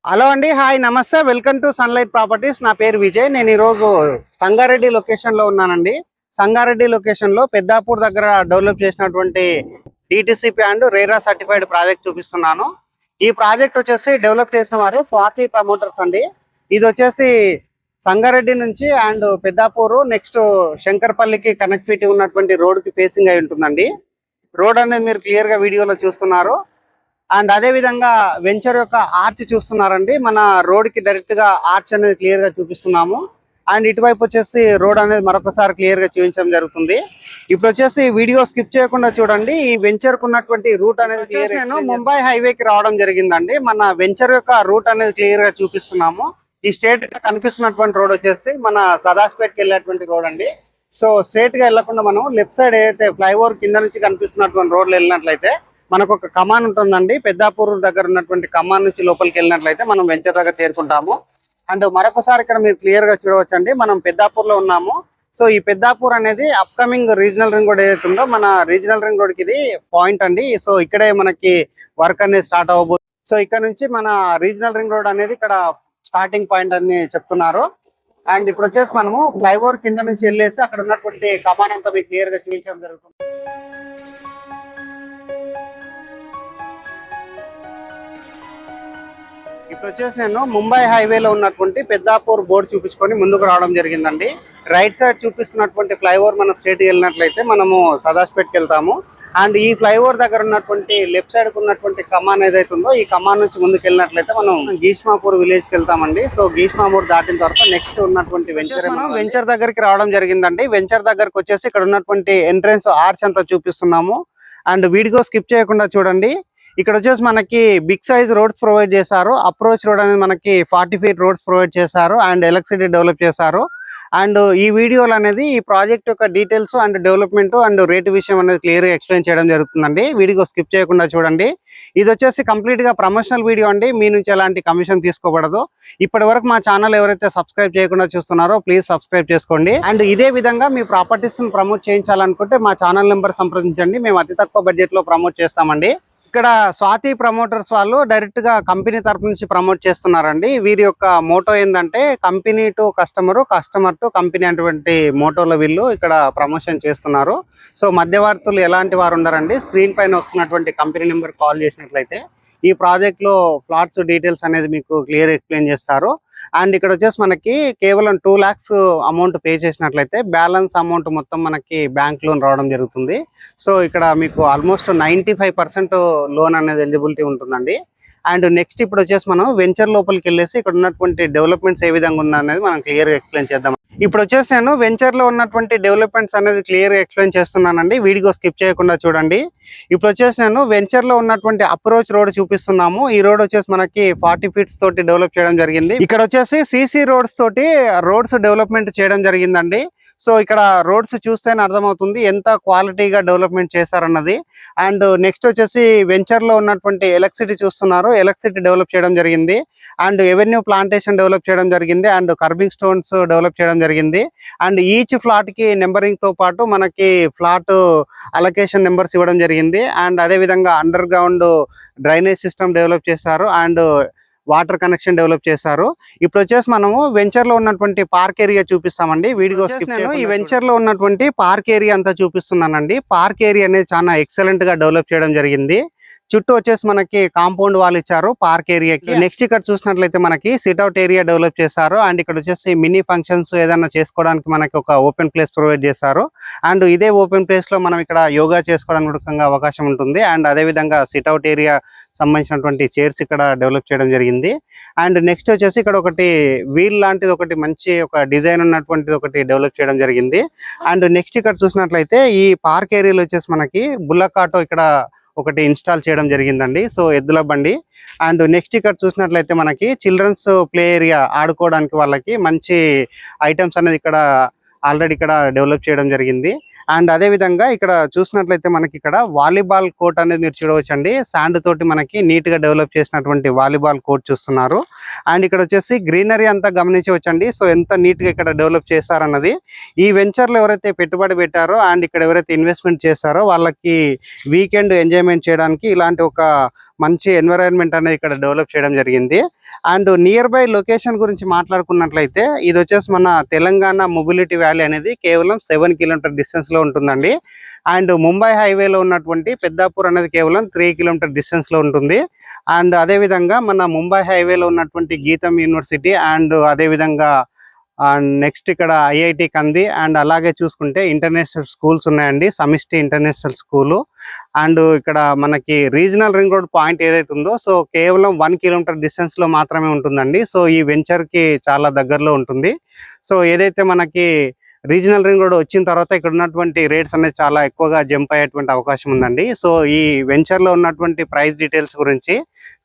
Hello అండి, hi, నమస్తే, welcome to sunlight properties. నా పేరు విజయ్. నేను ఈరోజు సంగారెడ్డి లొకేషన్లో ఉన్నానండి. సంగారెడ్డి లొకేషన్లో పెద్దాపూర్ దగ్గర డెవలప్ చేసినటువంటి DTCP and RERA certified project చూపిస్తున్నాను. ఈ ప్రాజెక్ట్ వచ్చేసి డెవలప్ చేసిన వారు స్వాతి ప్రమోటర్స్ అండి. ఇది వచ్చేసి సంగారెడ్డి నుంచి అండ్ పెద్దాపూర్ నెక్స్ట్ శంకర్పల్లికి కనెక్టివిటీ ఉన్నటువంటి రోడ్కి ఫేసింగ్ అయి ఉంటుందండి. రోడ్ అనేది మీరు క్లియర్గా వీడియోలో చూస్తున్నారు. అండ్ అదే విధంగా వెంచర్ యొక్క ఆర్చ్ చూస్తున్నారండి. మన రోడ్ కి డైరెక్ట్ గా ఆర్చ్ అనేది క్లియర్ గా చూపిస్తున్నాము. అండ్ ఇటువైపు వచ్చేసి రోడ్ అనేది మరొకసారి క్లియర్ గా చూపించడం జరుగుతుంది. ఇప్పుడు వచ్చేసి వీడియో స్కిప్ చేయకుండా చూడండి. ఈ వెంచర్ కు ఉన్నటువంటి రూట్ అనేది క్లియర్. నేను ముంబై హైవేకి రావడం జరిగిందండి. మన వెంచర్ యొక్క రూట్ అనేది క్లియర్ గా చూపిస్తున్నాము. ఈ స్ట్రేట్ గా కనిపిస్తున్నటువంటి రోడ్ వచ్చేసి మన సదాస్పేట్కి వెళ్ళేటువంటి రోడ్ అండి. సో స్ట్రేట్ గా వెళ్లకుండా మనం లెఫ్ట్ సైడ్ ఏదైతే ఫ్లైఓవర్ కింద నుంచి కనిపిస్తున్నటువంటి రోడ్లు వెళ్ళినట్లయితే మనకు ఒక కమాన్ ఉంటుందండి. పెద్దాపూర్ దగ్గర ఉన్నటువంటి కమాన్ నుంచి లోపలికి వెళ్ళినట్లయితే మనం వెంచర్ దగ్గర చేరుకుంటాము. అండ్ మరొకసారి ఇక్కడ మీరు క్లియర్ గా చూడవచ్చండి, మనం పెద్దాపూర్ లో ఉన్నాము. సో ఈ పెద్దాపూర్ అనేది అప్కమింగ్ రీజనల్ రింగ్ రోడ్ ఏదైతే ఉందో మన రీజనల్ రింగ్ రోడ్ కి ఇది పాయింట్ అండి. సో ఇక్కడే మనకి వర్క్ అనేది స్టార్ట్ అవ్వబోతుంది. సో ఇక్కడ నుంచి మన రీజనల్ రింగ్ రోడ్ అనేది ఇక్కడ స్టార్టింగ్ పాయింట్ అని చెప్తున్నారు. అండ్ ఇప్పుడు వచ్చేసి మనము ఫ్లైఓవర్ కింద నుంచి వెళ్ళేసి అక్కడ ఉన్నటువంటి కమాన్ అంతా మీకు క్లియర్ గా చూపించడం జరుగుతుంది. ఇప్పుడు వచ్చేసి నేను ముంబై హైవేలో ఉన్నటువంటి పెద్దాపూర్ బోర్డు చూపించుకొని ముందుకు రావడం జరిగిందండి. రైట్ సైడ్ చూపిస్తున్నటువంటి ఫ్లైఓవర్ మనం స్ట్రేట్ వెళ్ళినట్లయితే మనము సదాస్పేట్కి వెళ్తాము. అండ్ ఈ ఫ్లైఓవర్ దగ్గర ఉన్నటువంటి లెఫ్ట్ సైడ్ కు ఉన్నటువంటి కమాన్ ఏదైతే ఉందో ఈ కమాన్ నుంచి ముందుకు వెళ్ళినట్లయితే మనం గీష్మాపూర్ విలేజ్ కి వెళ్తామండి. సో గీష్మాపూర్ దాటిన తర్వాత నెక్స్ట్ ఉన్నటువంటి వెంచర్ దగ్గరికి రావడం జరిగిందండి. వెంచర్ దగ్గరకు వచ్చేసి ఇక్కడ ఉన్నటువంటి ఎంట్రన్స్ ఆర్చ్ అంతా చూపిస్తున్నాము. అండ్ వీడియో స్కిప్ చేయకుండా చూడండి. ఇక్కడ వచ్చేసి మనకి బిగ్ సైజ్ రోడ్స్ ప్రొవైడ్ చేశారు. అప్రోచ్ రోడ్ అనేది మనకి 40 ఫీట్ రోడ్స్ ప్రొవైడ్ చేశారు. అండ్ ఎలక్ట్రిసిటీ డెవలప్ చేశారు. అండ్ ఈ వీడియోలు అనేది ఈ ప్రాజెక్ట్ యొక్క details and development and rate విషయం అనేది క్లియర్ గా ఎక్స్ప్లెయిన్ చేయడం జరుగుతుందండి. వీడియో స్కిప్ చేయకుండా చూడండి. ఇది వచ్చేసి కంప్లీట్ గా ప్రమోషనల్ వీడియో అండి. మీ నుంచి ఎలాంటి కమిషన్ తీసుకోబడదు. ఇప్పటి వరకు మా ఛానల్ ఎవరైతే సబ్స్క్రైబ్ చేయకుండా చూస్తున్నారో ప్లీజ్ సబ్స్క్రైబ్ చేసుకోండి. అండ్ ఇదే విధంగా మీ ప్రాపర్టీస్ ప్రమోట్ చేయించాలనుకుంటే మా ఛానల్ నెంబర్ సంప్రదించండి. మేము అతి తక్కువ బడ్జెట్ లో ప్రమోట్ చేస్తామండి. ఇక్కడ స్వాతి ప్రమోటర్స్ వాళ్ళు డైరెక్ట్ గా కంపెనీ తరపు నుంచి ప్రమోట్ చేస్తున్నారండి. వీరి యొక్క మోటో ఏంటంటే company to customer, customer to company అటువంటి మోటోలో వీళ్ళు ఇక్కడ ప్రమోషన్ చేస్తున్నారు. సో మధ్యవర్తులు ఎలాంటి వారు ఉండరండి. స్క్రీన్ పైన వస్తున్నటువంటి కంపెనీ నెంబర్ కాల్ చేసినట్లయితే ఈ ప్రాజెక్ట్ లో ఫ్లాట్స్ డీటెయిల్స్ అనేది మీకు క్లియర్ ఎక్స్ప్లెయిన్ చేస్తారు. అండ్ ఇక్కడ వచ్చేసి మనకి కేవలం 2 lakhs అమౌంట్ పే చేసినట్లయితే బ్యాలెన్స్ అమౌంట్ మొత్తం మనకి బ్యాంక్ లోన్ రావడం జరుగుతుంది. సో ఇక్కడ మీకు ఆల్మోస్ట్ 95% లోన్ అనేది ఎలిజిబిలిటీ ఉంటుందండి. అండ్ నెక్స్ట్ ఇప్పుడు వచ్చేసి మనం వెంచర్ లోపలికి వెళ్ళేసి ఇక్కడ ఉన్నటువంటి డెవలప్మెంట్స్ ఏ విధంగా ఉందనేది మనం క్లియర్ గా ఎక్స్ప్లెయిన్ చేద్దాం. ఇప్పుడు వచ్చేసి నేను వెంచర్ లో ఉన్నటువంటి డెవలప్మెంట్స్ అనేది క్లియర్ గా ఎక్స్ప్లెయిన్ చేస్తున్నానండి. వీడియో స్కిప్ చేయకుండా చూడండి. ఇప్పుడు వచ్చేసి నేను వెంచర్ లో ఉన్నటువంటి అప్రోచ్ రోడ్ చూపిస్తున్నాము. ఈ రోడ్ వచ్చేసి మనకి 40 ఫీట్స్ తోటి డెవలప్ చేయడం జరిగింది. ఇక్కడ వచ్చేసి సిసి రోడ్స్ తోటి రోడ్స్ డెవలప్మెంట్ చేయడం జరిగిందండి. సో ఇక్కడ రోడ్స్ చూస్తేనే అర్థమవుతుంది ఎంత క్వాలిటీగా డెవలప్మెంట్ చేశారన్నది. అండ్ నెక్స్ట్ వచ్చేసి వెంచర్ లో ఉన్నటువంటి ఎలక్ట్రిసిటీ చూస్తున్నారు. ఎలక్ట్రిసిటీ డెవలప్ చేయడం జరిగింది. అండ్ ఎవెన్యూ ప్లాంటేషన్ డెవలప్ చేయడం జరిగింది. అండ్ కర్బింగ్ స్టోన్స్ డెవలప్ చేయడం జరిగింది. అండ్ ఈచ్ ఫ్లాట్ కి నెంబరింగ్ తో పాటు మనకి ఫ్లాట్ అలొకేషన్ నెంబర్స్ ఇవ్వడం జరిగింది. అండ్ అదే విధంగా under ground drainage system develop చేశారు. అండ్ వాటర్ కనెక్షన్ డెవలప్ చేశారు. ఇప్పుడు వచ్చేసి మనము వెంచర్ లో ఉన్నటువంటి పార్క్ ఏరియా చూపిస్తామండి. వీడియో ఈ వెంచర్ లో ఉన్నటువంటి పార్క్ ఏరియా అంతా చూపిస్తున్నానండి. పార్క్ ఏరియా అనేది చాలా ఎక్సలెంట్ గా డెవలప్ చేయడం జరిగింది. చుట్టూ వచ్చేసి మనకి కాంపౌండ్ వాల్ ఇచ్చారు పార్క్ ఏరియాకి. నెక్స్ట్ ఇక్కడ చూసినట్లయితే మనకి సిట్అవుట్ ఏరియా డెవలప్ చేశారు. అండ్ ఇక్కడ వచ్చేసి మినీ ఫంక్షన్స్ ఏదైనా చేసుకోవడానికి మనకి ఒక ఓపెన్ ప్లేస్ ప్రొవైడ్ చేశారు. అండ్ ఇదే ఓపెన్ ప్లేస్ లో మనం ఇక్కడ యోగా చేసుకోవడానికి అవకాశం ఉంటుంది. అండ్ అదే విధంగా సిట్అవుట్ ఏరియా సంబంధించినటువంటి చైర్స్ ఇక్కడ డెవలప్ చేయడం జరిగింది. అండ్ నెక్స్ట్ వచ్చేసి ఇక్కడ ఒకటి వీల్ లాంటిది ఒకటి మంచి ఒక డిజైన్ ఉన్నటువంటిది ఒకటి డెవలప్ చేయడం జరిగింది. అండ్ నెక్స్ట్ ఇక్కడ చూసినట్లయితే ఈ పార్క్ ఏరియాలో వచ్చేసి మనకి బుల్లక్ ఆటో ఇక్కడ ఒకటి ఇన్స్టాల్ చేయడం జరిగిందండి. సో ఎద్దుల బండి. అండ్ నెక్స్ట్ ఇక్కడ చూసినట్లయితే మనకి చిల్డ్రన్స్ ప్లే ఏరియా ఆడుకోవడానికి వాళ్ళకి మంచి ఐటమ్స్ అనేది ఇక్కడ ఆల్రెడీ ఇక్కడ డెవలప్ చేయడం జరిగింది. అండ్ అదే విధంగా ఇక్కడ చూసినట్లయితే మనకి ఇక్కడ వాలీబాల్ కోర్ట్ అనేది మీరు చూడవచ్చండి. శాండ్ తోటి మనకి నీట్ గా డెవలప్ చేసినటువంటి వాలీబాల్ కోర్ట్ చూస్తున్నారు. అండ్ ఇక్కడ వచ్చేసి గ్రీనరీ అంతా గమనించవచ్చండి. సో ఎంత నీట్ గా ఇక్కడ డెవలప్ చేశారన్నది. ఈ వెంచర్ లో ఎవరైతే పెట్టుబడి పెట్టారో అండ్ ఇక్కడ ఎవరైతే ఇన్వెస్ట్మెంట్ చేశారో వాళ్ళకి వీకెండ్ ఎంజాయ్మెంట్ చేయడానికి ఇలాంటి ఒక మంచి ఎన్విరాన్మెంట్ అనేది ఇక్కడ డెవలప్ చేయడం జరిగింది. అండ్ నియర్ బై లొకేషన్ గురించి మాట్లాడుకున్నట్లయితే ఇది వచ్చేసి మన తెలంగాణ మొబిలిటీ వ్యాలీ అనేది కేవలం 7 కిలోమీటర్ డిస్టెన్స్ లో ఉంటుందండి. అండ్ ముంబై హైవేలో ఉన్నటువంటి పెద్దాపూర్ అనేది కేవలం 3 కిలోమీటర్ డిస్టెన్స్ లో ఉంటుంది. అండ్ అదే విధంగా మన ముంబై హైవేలో ఉన్నటువంటి గీతం యూనివర్సిటీ అండ్ అదే విధంగా నెక్స్ట్ ఇక్కడ ఐఐటి కంది అండ్ అలాగే చూసుకుంటే ఇంటర్నేషనల్ స్కూల్స్ ఉన్నాయండి. సమిష్టి ఇంటర్నేషనల్ స్కూలు అండ్ ఇక్కడ మనకి రీజనల్ రింగ్ రోడ్ పాయింట్ ఏదైతే ఉందో సో కేవలం 1 కిలోమీటర్ డిస్టెన్స్ లో మాత్రమే ఉంటుందండి. సో ఈ వెంచర్ కి చాలా దగ్గరలో ఉంటుంది. సో ఏదైతే మనకి రీజనల్ రింగ్ రోడ్ వచ్చిన తర్వాత ఇక్కడ ఉన్నటువంటి రేట్స్ అనేది చాలా ఎక్కువగా జంప్ అయ్యేటువంటి అవకాశం ఉందండి. సో ఈ వెంచర్ లో ఉన్నటువంటి ప్రైస్ డీటెయిల్స్ గురించి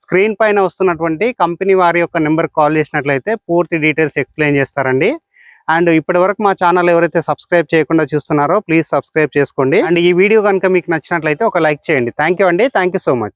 స్క్రీన్ పైన వస్తున్నటువంటి కంపెనీ వారి యొక్క నెంబర్ కాల్ చేసినట్లయితే పూర్తి డీటెయిల్స్ ఎక్స్ప్లెయిన్ చేస్తారండి. అండ్ ఇప్పటి వరకు మా ఛానల్ ఎవరైతే సబ్స్క్రైబ్ చేయకుండా చూస్తున్నారో ప్లీజ్ సబ్స్క్రైబ్ చేసుకోండి. అండ్ ఈ వీడియో కనుక మీకు నచ్చినట్లయితే ఒక లైక్ చేయండి. థ్యాంక్ యూ అండి. Thank you so much.